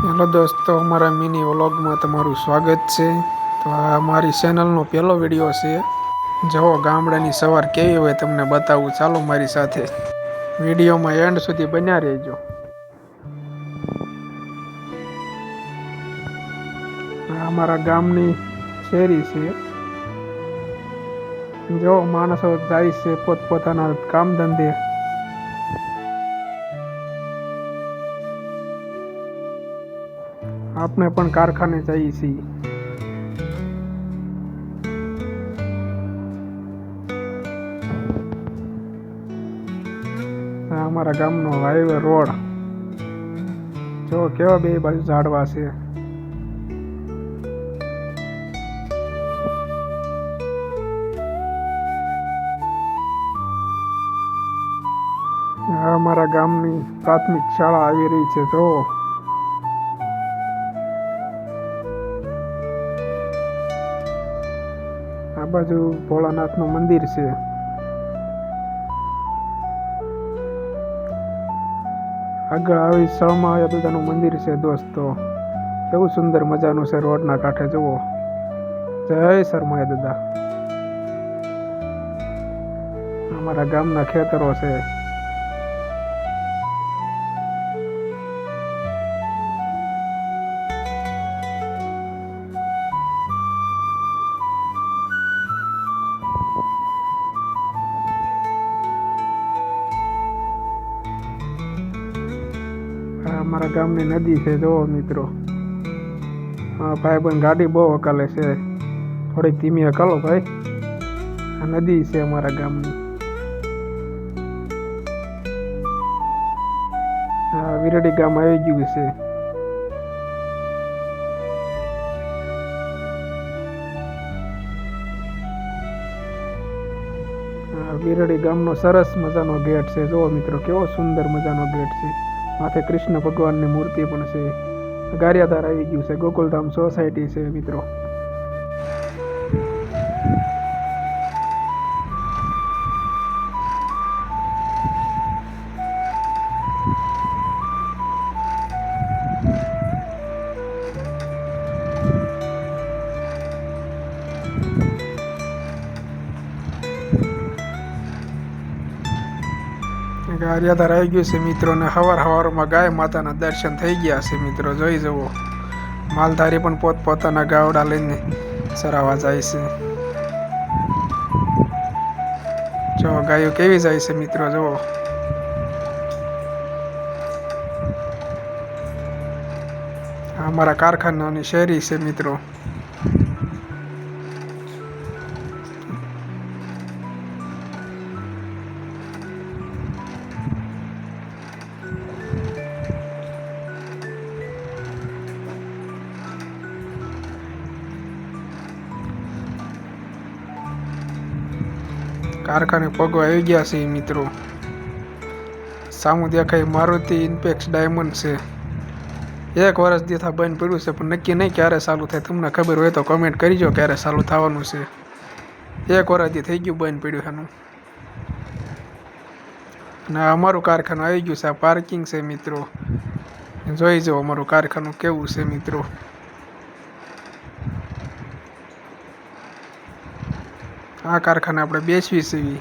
Hello દોસ્તો, અમારા mini વ્લોગમાં તમારું સ્વાગત છે. તો આ મારી ચેનલનો પહેલો વિડીયો છે. જો ગામડાની સવાર કેવી હોય તમને બતાવું, ચાલો મારી સાથે વિડીયોમાં એન્ડ સુધી બન્યા રહેજો. આ અમારા ગામની શેરી છે. જો માણસો જાય છે પોતપોતાના કામ ધંધે. આપણે પણ કારખાને જઈએ છીએ. અમારા ગામનો હાઈવે રોડ જો કેવા બે બાજુ ઝાડવા છે. અમારા ગામની પ્રાથમિક શાળા આવી રહી છે. જો આ બાજુ ભોળાનાથનું મંદિર છે. આગળ આવી સળમાં દાદાનું મંદિર છે. દોસ્તો કેવું સુંદર મજાનું છે. રોડના કાંઠે જુઓ. જય શરમાયા દાદા. અમારા ગામના ખેતરો છે. અમારા ગામની નદી છે. જુઓ મિત્રો, ભાઈબંધ ગાડી બહુ હકાલે છે. થોડીક ધીમી હકાલો ભાઈ. આ નદી છે અમારા ગામની. વિરડી ગામ આવી ગયું છે. વિરડી ગામનો સરસ મજાનો ગેટ છે. જુઓ મિત્રો, કેવો સુંદર મજાનો ગેટ છે. માથે કૃષ્ણ ભગવાનની મૂર્તિ પણ છે. ગારિયાધાર આવી ગયું છે. ગોકુલધામ સોસાયટી છે મિત્રો. ગારિયાધાર આવી ગયું છે મિત્રો. ને સવારમાં ગાય માતાના દર્શન થઈ ગયા છે મિત્રો. જોઈ જવો, માલધારી પણ પોતપોતાના ગાવડા લઈને ચરાવવા જાય છે. જો ગાયો કેવી જાય છે મિત્રો. જુઓ, અમારા કારખાનાની શેરી છે મિત્રો. કારખાને પગવા આવી ગયા છે મિત્રો. સામું દેખાય મારુતિ ઇન્પેક્સ ડાયમંડ છે. 1 વર્ષ દીથા બંધ પડ્યું છે, પણ નક્કી નહીં ક્યારે ચાલુ થાય. તમને ખબર હોય તો કમેન્ટ કરજો ક્યારે ચાલુ થવાનું છે. 1 વર્ષથી થઈ ગયું બંધ પડ્યું એનું. અને અમારું કારખાનું આવી ગયું છે. આ પાર્કિંગ છે મિત્રો. જોઈ જાઓ અમારું કારખાનું કેવું છે મિત્રો. આ કારખાને આપણે બેસવી છીએ.